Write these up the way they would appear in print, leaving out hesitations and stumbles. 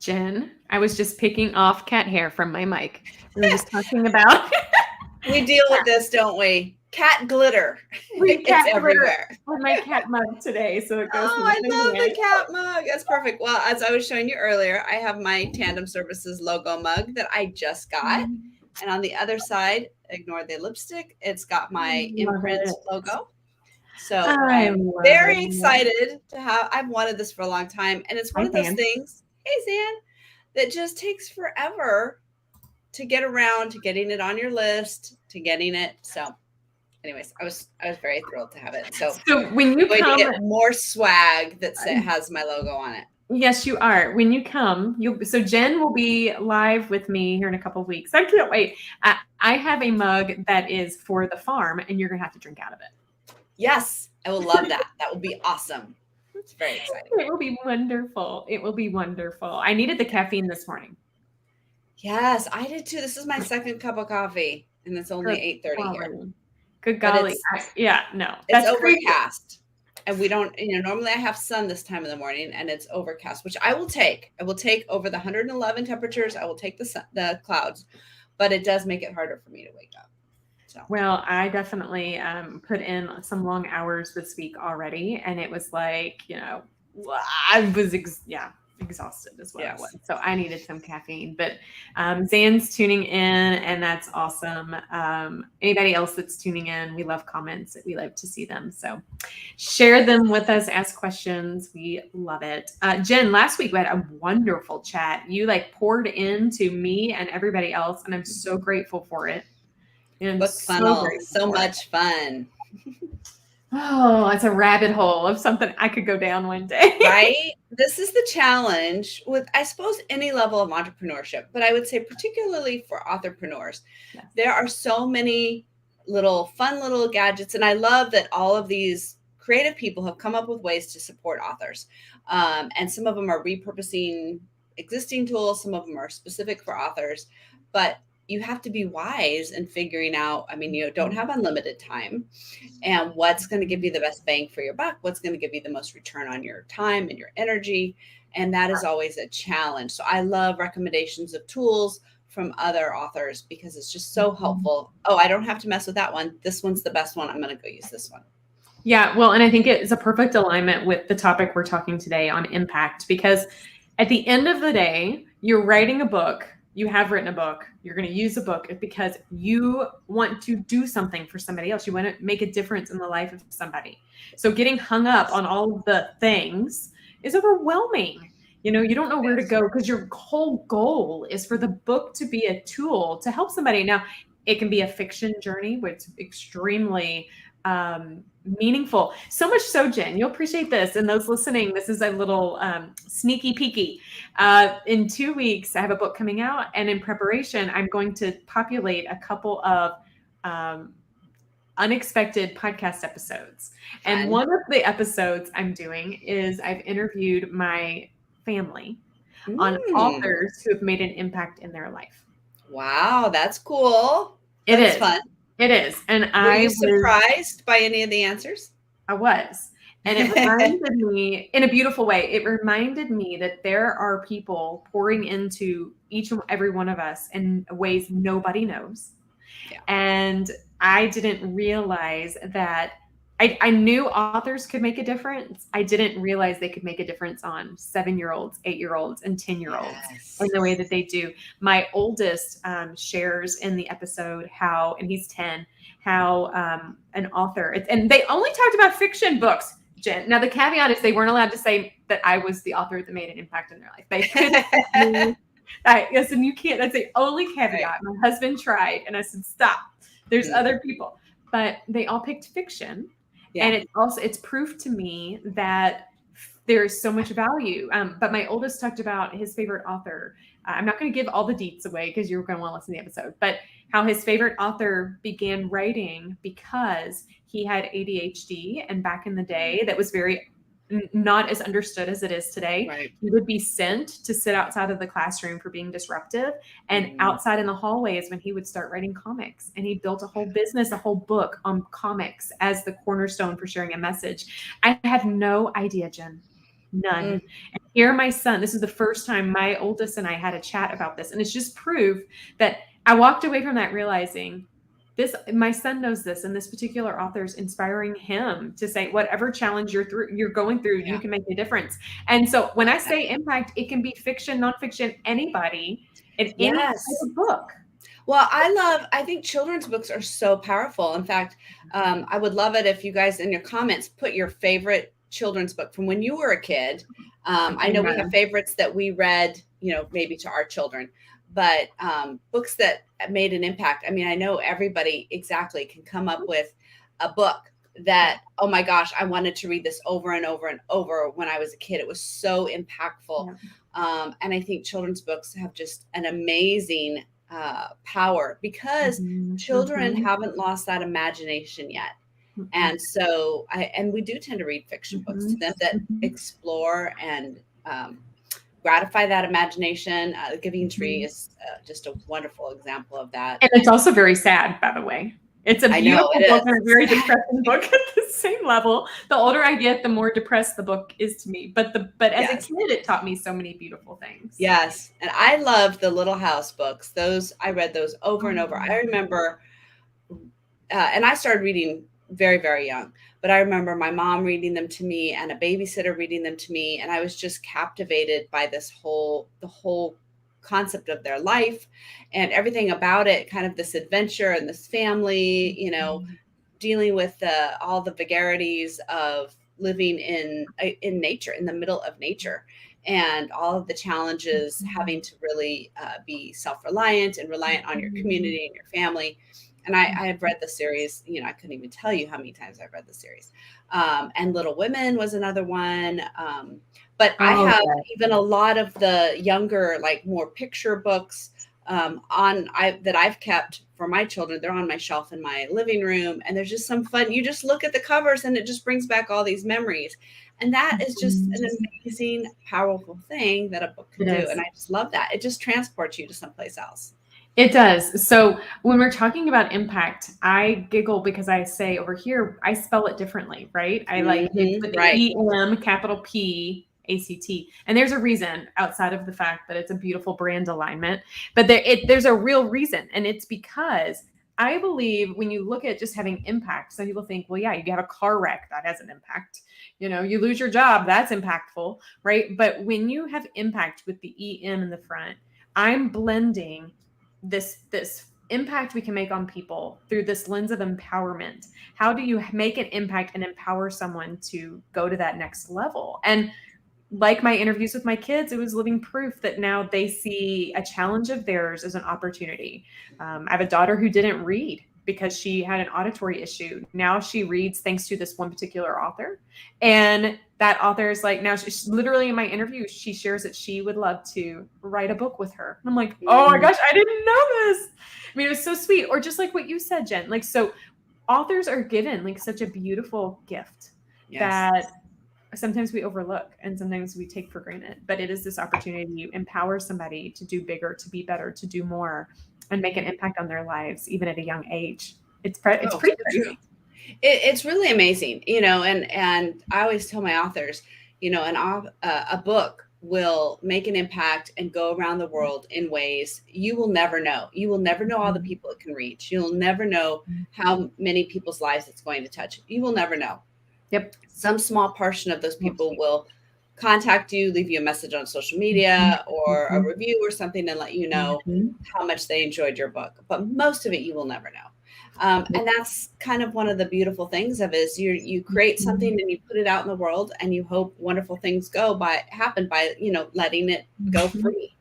Jen, I was just picking off cat hair from my mic. We were just talking about We deal with this, don't we? Cat glitter. It's cat glitter everywhere. on my cat mug today, so it goes Oh, with I my love hair. the cat mug. That's perfect. Well, as I was showing you earlier, I have my Tandem Services logo mug that I just got. And on the other side, ignore the lipstick, it's got my Love imprint it. logo. So I I am love very it. excited to have, I've wanted this for a long time. And it's one Hi, of those Sam. things, hey, Zan, that just takes forever to get around to getting it on your list, to getting it. So anyways, I was very thrilled to have it. So So when you I'm going to come, get more swag that has my logo on it. yes, you are. When you come, so Jen will be live with me here in a couple of weeks. I can't wait. I have a mug that is for the farm, and you're gonna have to drink out of it. Yes, I will love that. That will be awesome. It's very exciting. It will be wonderful. It will be wonderful. I needed the caffeine this morning. Yes, I did too. This is my second cup of coffee, and it's only 8:30 here. Good But golly. No. it's That's crazy. overcast. And we don't, normally I have sun this time of the morning and it's overcast, which I will take. I will take over the 111 temperatures. I will take the clouds, but it does make it harder for me to wake up. So. Well, I definitely put in some long hours this week already, and it was like, I was exhausted as well. Yes. So I needed some caffeine. But Zan's tuning in, and that's awesome. Anybody else that's tuning in, we love comments. We love to see them. So share them with us. Ask questions. We love it. Jen, last week we had a wonderful chat. You poured into me and everybody else, and I'm so grateful for it. Book funnel, so much fun. Oh, it's a rabbit hole of something I could go down one day. Right? This is the challenge with, I suppose, any level of entrepreneurship, but I would say particularly for authorpreneurs. Yes. There are so many fun little gadgets, and I love that all of these creative people have come up with ways to support authors. And some of them are repurposing existing tools, some of them are specific for authors, but you have to be wise in figuring out, you don't have unlimited time, and what's going to give you the best bang for your buck, what's going to give you the most return on your time and your energy. And that is always a challenge. So I love recommendations of tools from other authors because it's just so helpful. Oh, I don't have to mess with that one. This one's the best one. I'm going to go use this one. Yeah, well, and I think it's a perfect alignment with the topic we're talking today on emPact, because at the end of the day, you're writing a book. You have written a book. You're going to use a book because you want to do something for somebody else. You want to make a difference in the life of somebody. So getting hung up on all of the things is overwhelming. You don't know where to go because your whole goal is for the book to be a tool to help somebody. Now, it can be a fiction journey, which is extremely meaningful. So much so, Jen, you'll appreciate this. And those listening, this is a little sneaky peeky. In 2 weeks, I have a book coming out, and in preparation, I'm going to populate a couple of unexpected podcast episodes. And one of the episodes I'm doing is I've interviewed my family on authors who have made an impact in their life. Wow, that's cool. That's fun. It is. And were you surprised by any of the answers? I was. And it reminded me, in a beautiful way, it reminded me that there are people pouring into each and every one of us in ways nobody knows. Yeah. And I didn't realize that I knew authors could make a difference. I didn't realize they could make a difference on 7-year-olds, 8-year-olds, and 10-year-olds in the way that they do. My oldest shares in the episode how, and he's 10, how an author, and they only talked about fiction books, Jen. Now, the caveat is they weren't allowed to say that I was the author that made an impact in their life. They couldn't. Yes, and you can't. That's the only caveat. Right. My husband tried, and I said, stop. There's other people. But they all picked fiction. Yeah. And it's proof to me that there's so much value. But my oldest talked about his favorite author. I'm not going to give all the deets away because you're going to want to listen to the episode, but how his favorite author began writing because he had ADHD. And back in the day, that was very not as understood as it is today. Right. He would be sent to sit outside of the classroom for being disruptive. And outside in the hallway is when he would start writing comics. And he built a whole business, a whole book on comics as the cornerstone for sharing a message. I had no idea, Jen. None. Mm. And here my son, this is the first time my oldest and I had a chat about this. And it's just proof that I walked away from that realizing this, my son knows this, and this particular author is inspiring him to say, whatever challenge you're going through, you Yeah. can make a difference. And so when I Love that. say impact, it can be fiction, nonfiction, anybody in any type Yes. of book. Well, I think children's books are so powerful. In fact, I would love it if you guys in your comments put your favorite children's book from when you were a kid. I know we have favorites that we read, maybe to our children, but books that made an impact. I mean, I know everybody exactly can come up with a book that, oh my gosh, I wanted to read this over and over and over when I was a kid. It was so impactful. And I think children's books have just an amazing power because children haven't lost that imagination yet. And so we do tend to read fiction books to them that explore and gratify that imagination. The Giving Tree is just a wonderful example of that. And it's also very sad, by the way. It's a beautiful book and a very depressing book at the same level. The older I get, the more depressed the book is to me. But as a kid, it taught me so many beautiful things. Yes. And I loved the Little House books. I read those over and over. I remember, and I started reading very, very young, but I remember my mom reading them to me and a babysitter reading them to me. And I was just captivated by the whole concept of their life and everything about it, kind of this adventure and this family, dealing with all the vagaries of living in nature, in the middle of nature, and all of the challenges, having to really be self-reliant and reliant on your community and your family. And I have read the series, I couldn't even tell you how many times I've read the series. And Little Women was another one. But I have even a lot of the younger, like more picture books that I've kept for my children. They're on my shelf in my living room. And there's just some fun. You just look at the covers and it just brings back all these memories. And that is just an amazing, powerful thing that a book can do. And I just love that. It just transports you to someplace else. It does. So when we're talking about impact, I giggle because I say over here, I spell it differently, right? I like it with the E-M, capital P, A-C-T. And there's a reason outside of the fact that it's a beautiful brand alignment, but there's a real reason. And it's because I believe when you look at just having impact, some people think, well, yeah, you have a car wreck, that has an impact. You lose your job, that's impactful, right? But when you have impact with the E-M in the front, I'm blending this impact we can make on people through this lens of empowerment. How do you make an impact and empower someone to go to that next level? And like my interviews with my kids, it was living proof that now they see a challenge of theirs as an opportunity. I have a daughter who didn't read because she had an auditory issue. Now she reads thanks to this one particular author. And that author is like, now she's literally in my interview, she shares that she would love to write a book with her. And I'm like, oh my gosh, I didn't know this. I mean, it was so sweet. Or just like what you said, Jen, like, so authors are given like such a beautiful gift that sometimes we overlook and sometimes we take for granted, but it is this opportunity to empower somebody to do bigger, to be better, to do more, and make an impact on their lives, even at a young age. It's pretty crazy. It's really amazing, and I always tell my authors, a book will make an impact and go around the world in ways you will never know. You will never know all the people it can reach. You'll never know how many people's lives it's going to touch. You will never know. Yep. Some small portion of those people will contact you, leave you a message on social media or a review or something and let you know how much they enjoyed your book. But most of it you will never know. And that's kind of one of the beautiful things of it is you create something and you put it out in the world and you hope wonderful things happen by, letting it go free.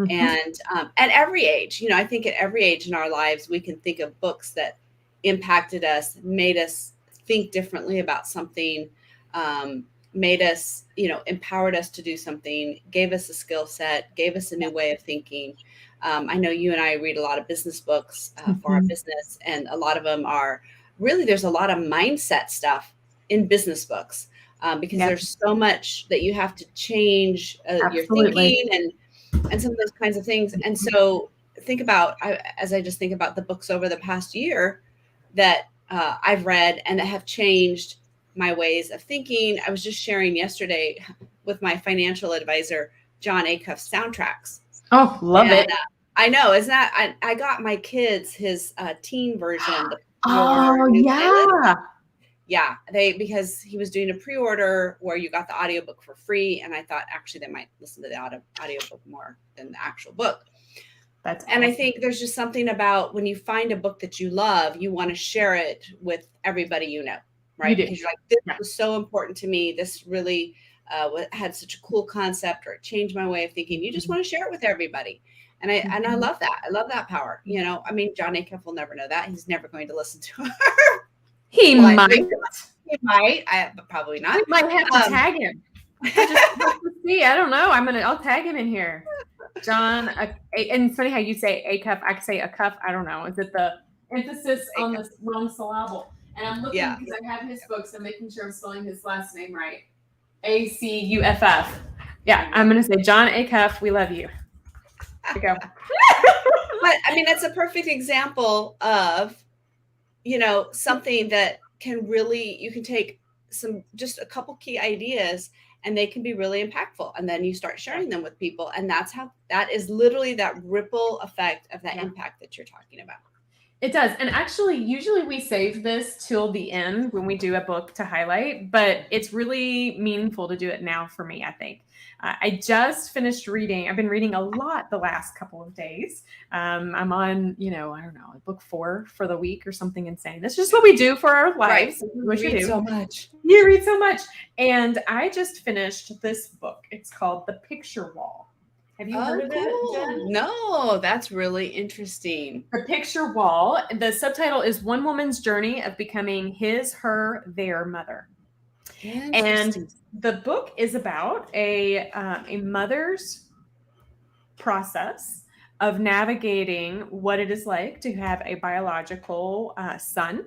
And at every age, I think at every age in our lives, we can think of books that impacted us, made us think differently about something, made us, empowered us to do something, gave us a skill set, gave us a new way of thinking. I know you and I read a lot of business books for our business, and a lot of them are really, there's a lot of mindset stuff in business books because there's so much that you have to change your thinking and some of those kinds of things. And so as I just think about the books over the past year that I've read and that have changed my ways of thinking. I was just sharing yesterday with my financial advisor, John Acuff's soundtracks. Oh, love it. I know. Isn't that, I got my kids his teen version. Oh, yeah. Yeah, because he was doing a pre-order where you got the audiobook for free, and I thought actually they might listen to the audiobook more than the actual book. That's and awesome. I think there's just something about when you find a book that you love, you want to share it with everybody you know, right? Because you're like, this was so important to me. This really had such a cool concept, or it changed my way of thinking. You just want to share it with everybody. And I love that. I love that power. You know, I mean, John Acuff will never know that. He's never going to listen to her. He might. He might. But probably not. We might have to tag him. See, I don't know. I'll tag him in here. John, and it's funny how you say Acuff. I say a cuff. I don't know. Is it the emphasis on the wrong syllable? And I'm looking because I have his books. I'm making sure I'm spelling his last name right. Acuff. Yeah, I'm going to say John Acuff. We love you. There you go. But I mean, that's a perfect example of, you know, something that can really, you can take just a couple key ideas and they can be really impactful. And then you start sharing them with people. And that is literally that ripple effect of that impact that you're talking about. It does. And actually, usually we save this till the end when we do a book to highlight, but it's really meaningful to do it now for me, I think. I just finished reading. I've been reading a lot the last couple of days. I'm on, I don't know, book 4 for the week or something insane. That's just what we do for our lives. Right. You read so much. You read so much. And I just finished this book. It's called The Picture Wall. Have you heard of it, Jen? No, that's really interesting. The Picture Wall. The subtitle is One Woman's Journey of Becoming His, Her, Their Mother. And the book is about a mother's process of navigating what it is like to have a biological son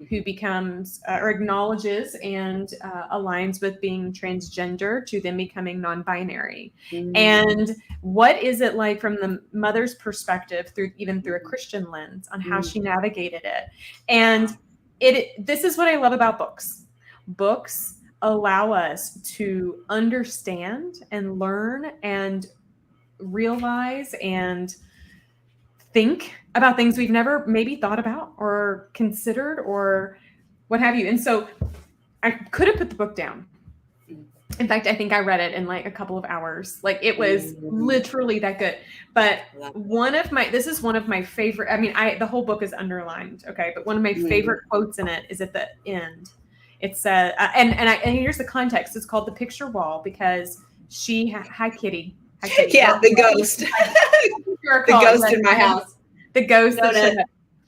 who becomes or acknowledges and aligns with being transgender to then becoming non-binary. And what is it like from the mother's perspective even through a Christian lens on how she navigated it. And this is what I love about books. Books allow us to understand and learn and realize and think about things we've never maybe thought about or considered or what have you. And so I could have put the book down. In fact, I think I read it in like a couple of hours. Like it was literally that good. But this is one of my favorite, I mean, the whole book is underlined. Okay. But one of my favorite quotes in it is at the end. It says, and here's the context. It's called The Picture Wall because hi, Kitty. Hi, Kitty. Yeah, the ghost. The ghost in my house. The ghost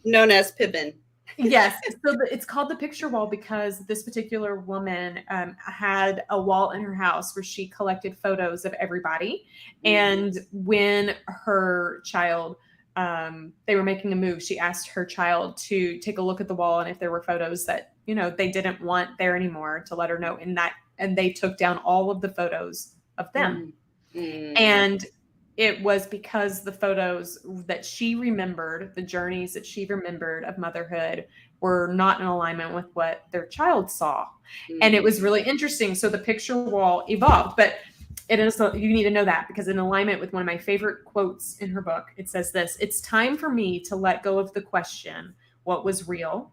known as Pippin. Yes. So it's called The Picture Wall because this particular woman had a wall in her house where she collected photos of everybody. And when her child, they were making a move, she asked her child to take a look at the wall and if there were photos that, they didn't want there anymore to let her know. And they took down all of the photos of them. And it was because the photos that she remembered, the journeys that she remembered of motherhood were not in alignment with what their child saw. And it was really interesting. So the picture wall evolved, but you need to know that because in alignment with one of my favorite quotes in her book, it says this: "It's time for me to let go of the question, what was real,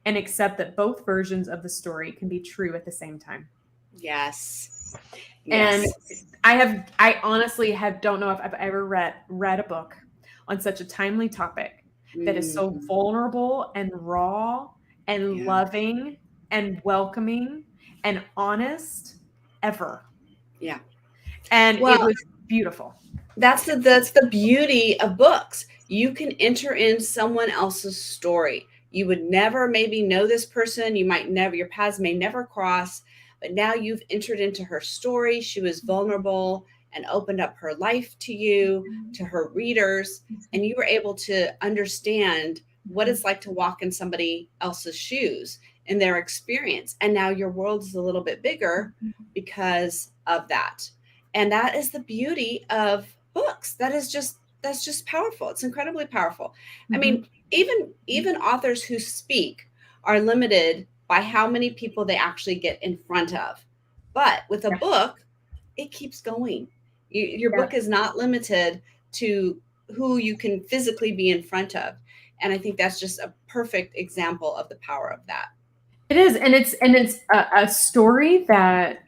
and accept that both versions of the story can be true at the same time." Yes. And I honestly don't know if I've ever read a book on such a timely topic that is so vulnerable and raw and loving and welcoming and honest ever. Yeah. And it was beautiful. That's the beauty of books. You can enter in someone else's story. You would never maybe know this person. Your paths may never cross. But now you've entered into her story. She was vulnerable and opened up her life to you, to her readers, and you were able to understand what it's like to walk in somebody else's shoes and their experience. And now your world is a little bit bigger because of that. And that is the beauty of books. That's just powerful. It's incredibly powerful. I mean, even authors who speak are limited by how many people they actually get in front of. But with a book, it keeps going. Your book is not limited to who you can physically be in front of. And I think that's just a perfect example of the power of that. It is, and it's a story that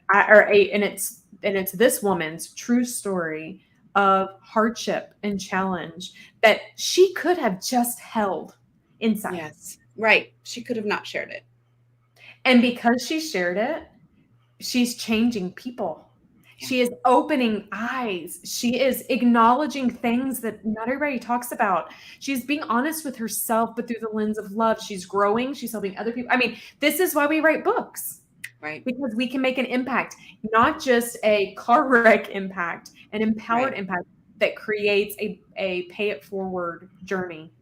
it's this woman's true story of hardship and challenge that she could have just held inside. Yes, right. She could have not shared it. And because she shared it, she's changing people. Yeah. She is opening eyes. She is acknowledging things that not everybody talks about. She's being honest with herself, but through the lens of love. She's growing. She's helping other people. I mean, this is why we write books. Right. Because we can make an impact, not just a car wreck impact, an empowered impact that creates a pay it forward journey.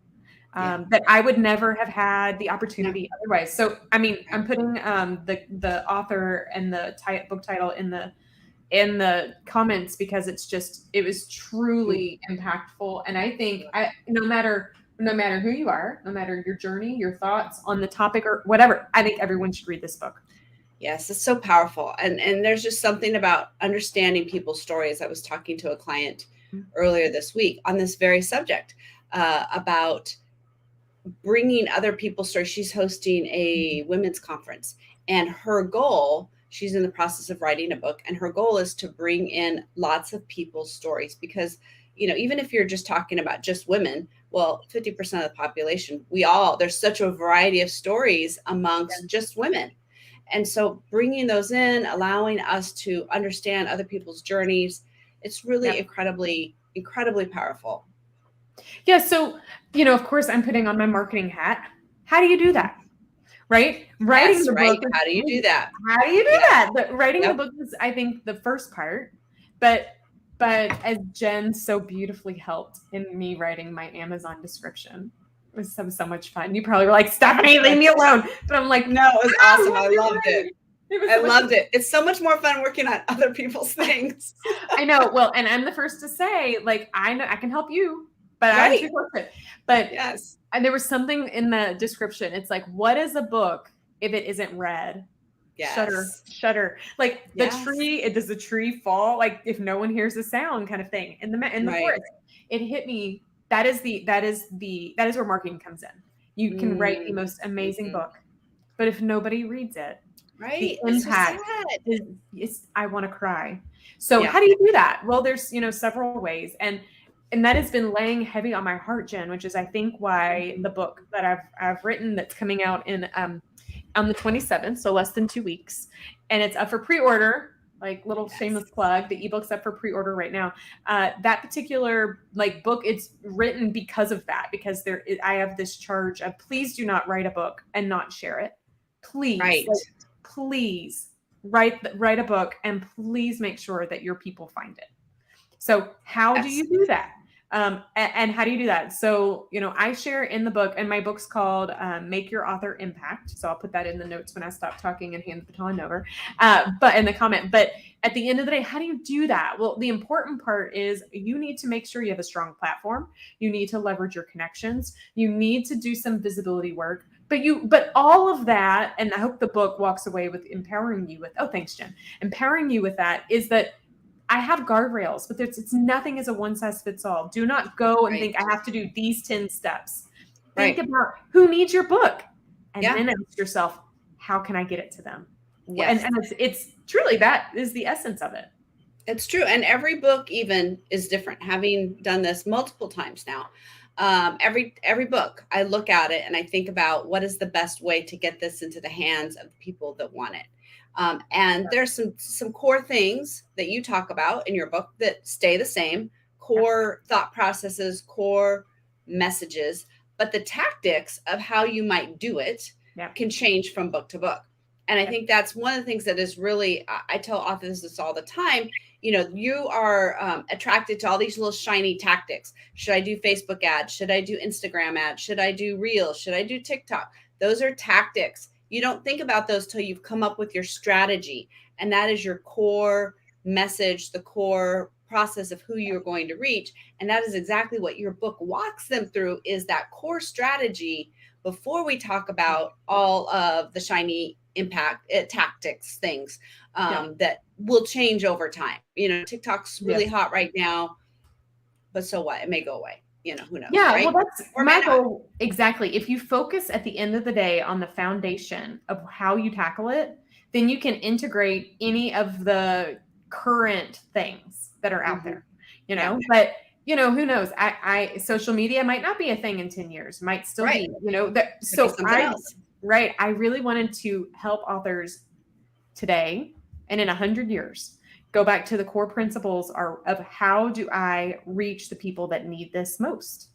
That I would never have had the opportunity otherwise. So, I mean, I'm putting the author and the book title in the comments because it was truly impactful. And I think no matter who you are, no matter your journey, your thoughts on the topic or whatever, I think everyone should read this book. Yes, it's so powerful. And there's just something about understanding people's stories. I was talking to a client earlier this week on this very subject about bringing other people's stories. She's hosting a women's conference, and her goal, she's in the process of writing a book, and her goal is to bring in lots of people's stories because, even if you're just talking about just women, well, 50% of the population, there's such a variety of stories amongst just women. And so bringing those in, allowing us to understand other people's journeys, it's really incredibly, incredibly powerful. Yeah. So, of course, I'm putting on my marketing hat. How do you do that? Right? Writing the book. How do you do that? How do you do that? But writing the book is, I think, the first part. But as Jen so beautifully helped in me writing my Amazon description, it was so much fun. You probably were like, Stephanie, leave me alone. But I'm like, no, it was awesome. I loved it. I loved it. It's so much more fun working on other people's things. I know. Well, and I'm the first to say, like, I know I can help you, but I'm too close to it. But yes, and there was something in the description. It's like, what is a book if it isn't read? Yes. Shudder. Like the tree, does the tree fall? Like if no one hears the sound, kind of thing. In the forest, it hit me. That is where marketing comes in. You can write the most amazing book, but if nobody reads it, the impact is I want to cry. So how do you do that? Well, there's several ways, and that has been laying heavy on my heart, Jen, which is I think why the book that I've written that's coming out in on the 27th, so less than 2 weeks, and it's up for pre-order. Like little shameless plug, the ebook's up for pre-order right now. That particular book, it's written because of that, because I have this charge of please do not write a book and not share it. Please, please write a book and please make sure that your people find it. So how do you do that? And how do you do that? So, I share in the book, and my book's called Make Your Author Impact. So I'll put that in the notes when I stop talking and hand the baton over, but in the comment. But at the end of the day, how do you do that? Well, the important part is you need to make sure you have a strong platform. You need to leverage your connections. You need to do some visibility work. But all of that, and I hope the book walks away with empowering you with, thanks, Jen. Empowering you with that is that I have guardrails, but it's nothing as a one size fits all. Do not go and think I have to do these 10 steps. Think about who needs your book, and then ask yourself, how can I get it to them? Yes. And it's truly, that is the essence of it. It's true. And every book even is different. Having done this multiple times now, every book, I look at it and I think about what is the best way to get this into the hands of the people that want it. And there's some core things that you talk about in your book that stay the same, core thought processes, core messages, but the tactics of how you might do it can change from book to book. And I think that's one of the things that is really, I tell authors this all the time, you are attracted to all these little shiny tactics. Should I do Facebook ads? Should I do Instagram ads? Should I do Reels? Should I do TikTok? Those are tactics. You don't think about those till you've come up with your strategy. And that is your core message, the core process of who you're going to reach. And that is exactly what your book walks them through, is that core strategy before we talk about all of the shiny impact tactics things that will change over time. TikTok's really hot right now, but so what? It may go away. Who knows? Yeah, right? well, that's my goal. Exactly. If you focus at the end of the day on the foundation of how you tackle it, then you can integrate any of the current things that are out there, but who knows? I social media might not be a thing in 10 years, might still be, I really wanted to help authors today and in 100 years go back to the core principles of how do I reach the people that need this most,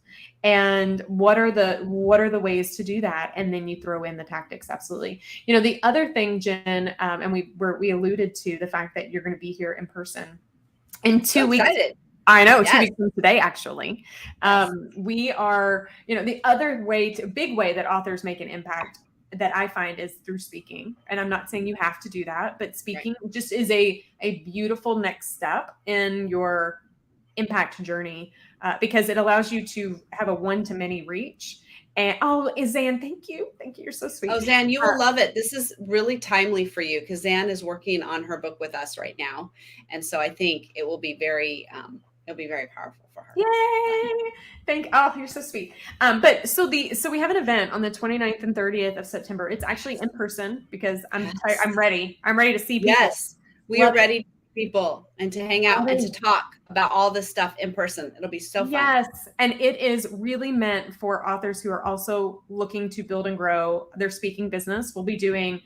and what are the ways to do that, and then you throw in the tactics. Absolutely. The other thing, Jen, and we alluded to the fact that you're going to be here in person in 2 weeks. Excited. I know, 2 weeks from today, actually. We are, the other big way that authors make an impact that I find is through speaking. And I'm not saying you have to do that, but speaking just is a beautiful next step in your impact journey, because it allows you to have a one-to-many reach. And Zan, thank you. You're so sweet. Oh, Zan, you will love it. This is really timely for you because Zan is working on her book with us right now. And so I think it will be very powerful for her. Yay! You're so sweet. But so we have an event on the 29th and 30th of September. It's actually in person because I'm ready. I'm ready to see people. Yes, we are ready to see people and to hang out and to talk about all this stuff in person. It'll be so fun. Yes, and it is really meant for authors who are also looking to build and grow their speaking business. We'll be doing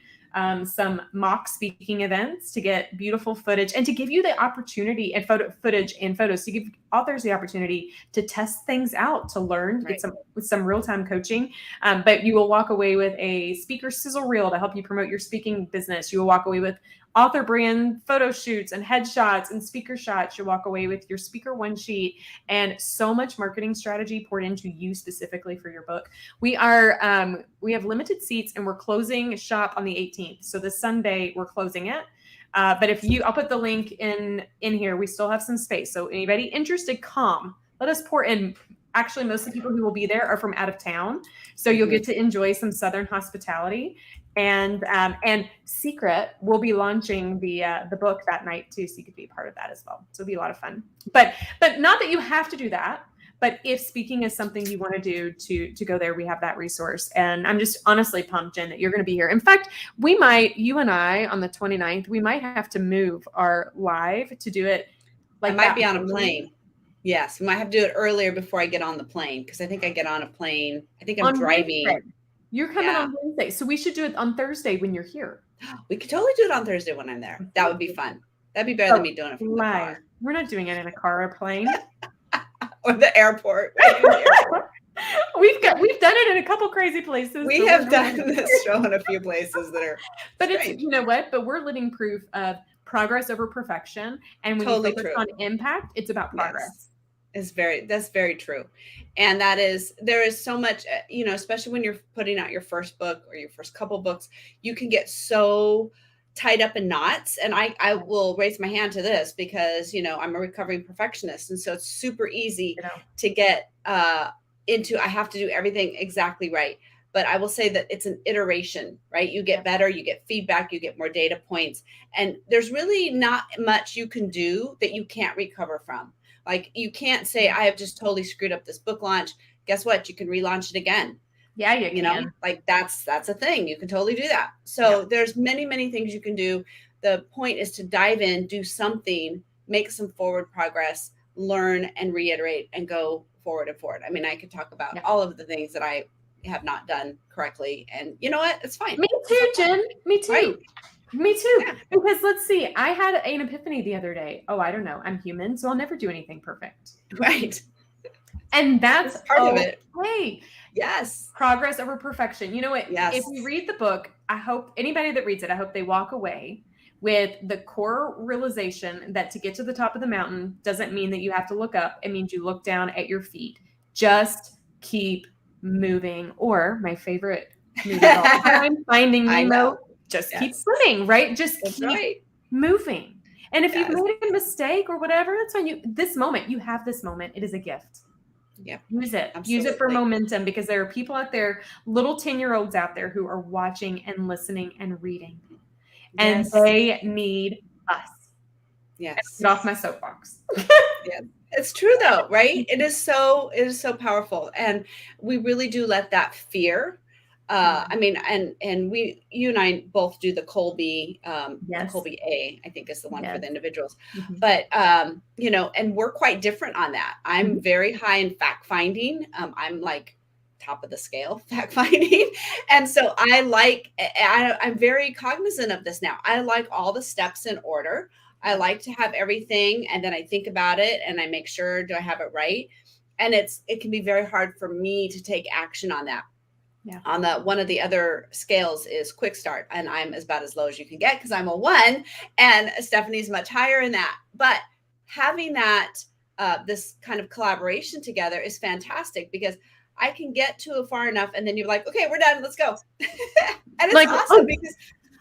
some mock speaking events to get beautiful footage and to give you the opportunity and footage and photos to give authors the opportunity to test things out, to learn, get some real-time coaching. But you will walk away with a speaker sizzle reel to help you promote your speaking business. You will walk away with author brand photo shoots and headshots and speaker shots. You'll walk away with your speaker one sheet and so much marketing strategy poured into you specifically for your book. We have limited seats and we're closing shop on the 18th. So this Sunday we're closing it. But I'll put the link in here. We still have some space. So anybody interested, come. Let us pour in. Actually, most of the people who will be there are from out of town. So you'll get to enjoy some Southern hospitality. And Secret will be launching the book that night too, so you could be a part of that as well. So it'll be a lot of fun. But not that you have to do that. But if speaking is something you want to do to go there, we have that resource. And I'm just honestly pumped, Jen, that you're going to be here. In fact, you and I on the 29th, we might have to move our live to do it. I might be on a plane. Yes, we might have to do it earlier before I get on the plane because I think I get on a plane. I think I'm driving. Wednesday. You're coming on Wednesday, so we should do it on Thursday when you're here. We could totally do it on Thursday when I'm there. That would be fun. That'd be better than me doing it from the car. We're not doing it in a car or plane. Or the airport. We've done it in a couple crazy places. We have done this show in a few places that are but strange. It's, you know what? But we're living proof of progress over perfection. And when you focus on impact, it's about progress. Yes. That's very true. And there is so much, especially when you're putting out your first book or your first couple books, you can get so tied up in knots. And I will raise my hand to this because, I'm a recovering perfectionist. And so it's super easy to get into, I have to do everything exactly right. But I will say that it's an iteration, right? You get better, you get feedback, you get more data points. And there's really not much you can do that you can't recover from. Like you can't say, I have just totally screwed up this book launch. Guess what? You can relaunch it again. Yeah, you can. Like that's a thing. You can totally do that. So there's many, many things you can do. The point is to dive in, do something, make some forward progress, learn and reiterate and go forward and forward. I mean, I could talk about all of the things that I have not done correctly. And you know what? It's fine. Me too, Jen. Me too. Right? Me too. Yeah. Because let's see, I had an epiphany the other day. Oh, I don't know. I'm human, so I'll never do anything perfect. Right. And that's part of it. Hey. Yes. Progress over perfection. You know what? Yes. If you read the book, I hope anybody that reads it, I hope they walk away with the core realization that to get to the top of the mountain doesn't mean that you have to look up. It means you look down at your feet. Just keep moving. Or my favorite movie all the time, Finding Nemo. Just keep swimming, right? Just keep moving. And if you've made a mistake or whatever, that's when you have this moment. It is a gift. Yeah. Use it. Absolutely. Use it for momentum, because there are people out there, little 10-year-olds out there, who are watching and listening and reading. And Yes. they need us. Yes. Get off my soapbox. Yeah. It's true though, right? It is so powerful. And we really do let that fear. I mean, and you and I both do the Colby, the Colby A, I think is the one for the individuals. But, you know, and we're quite different on that. I'm very high in fact finding. I'm like top of the scale fact finding. And so I'm very cognizant of this now. I like all the steps in order. I like to have everything, and then I think about it and I make sure, do I have it right? And it can be very hard for me to take action on that. Yeah. On one of the other scales is quick start, and I'm about as low as you can get because I'm a 1, and Stephanie's much higher in that. But having that this kind of collaboration together is fantastic, because I can get to it far enough, and then you're like, okay, we're done, let's go. And it's like, awesome, because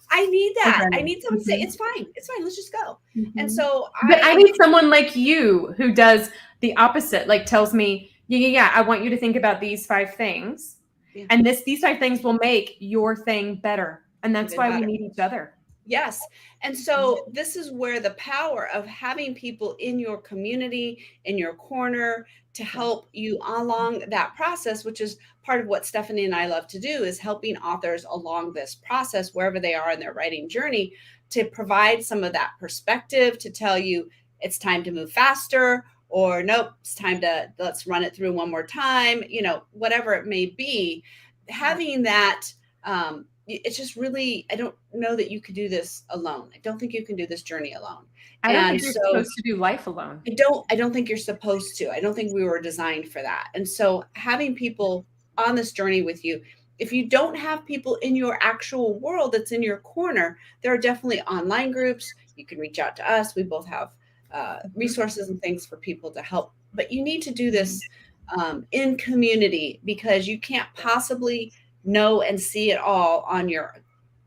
I need that. I need someone to say, it's fine, let's just go. And so I need someone like you who does the opposite, like tells me, yeah, I want you to think about these 5 things. Yeah. And these 5 things will make your thing better. And that's why we need each other. Yes. And so this is where the power of having people in your community, in your corner, to help you along that process, which is part of what Stephanie and I love to do, is helping authors along this process, wherever they are in their writing journey, to provide some of that perspective, to tell you it's time to move faster, or nope, it's time to, let's run it through one more time, you know, whatever it may be. Having that, it's just really, I don't know that you could do this alone. I don't think you can do this journey alone. I don't think you're supposed to do life alone. I don't think you're supposed to. I don't think we were designed for that. And so having people on this journey with you, if you don't have people in your actual world that's in your corner, there are definitely online groups. You can reach out to us. We both have resources and things for people to help. But you need to do this in community, because you can't possibly know and see it all on your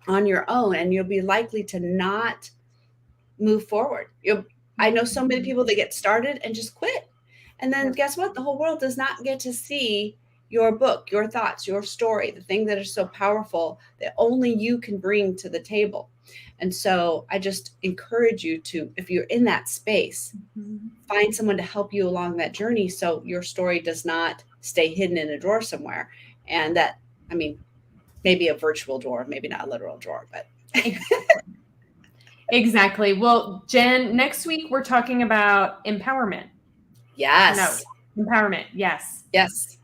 own, and you'll be likely to not move forward. I know so many people that get started and just quit, and then guess what? The whole world does not get to see your book, your thoughts, your story, the things that are so powerful that only you can bring to the table. And so I just encourage you to, if you're in that space, find someone to help you along that journey, so your story does not stay hidden in a drawer somewhere. And that, I mean, maybe a virtual drawer, maybe not a literal drawer, but. Exactly. Well, Jen, next week we're talking about empowerment. Yes. No, empowerment. Yes. Yes.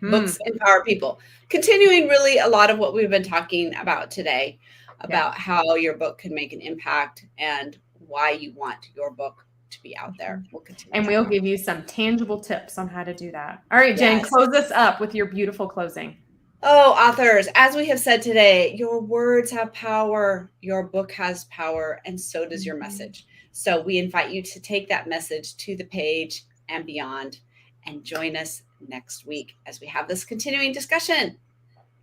Books empower people. Continuing really a lot of what we've been talking about today, about how your book can make an impact and why you want your book to be out there. We'll continue. And we'll give you some tangible tips on how to do that. All right, Jen, close us up with your beautiful closing. Oh, authors, as we have said today, your words have power, your book has power, and so does your message. So we invite you to take that message to the page and beyond, and join us next week as we have this continuing discussion.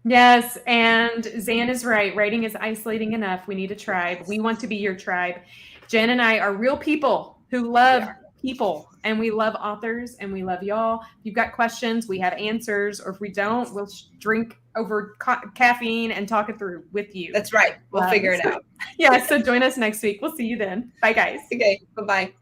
Yes, and Zan is right. Writing is isolating enough. We need a tribe. We want to be your tribe. Jen and I are real people who love people, and we love authors, and we love y'all. If you've got questions, we have answers, or if we don't, we'll drink over caffeine and talk it through with you. That's right. We'll figure it out. Yeah, so join us next week. We'll see you then. Bye, guys. Okay, bye-bye.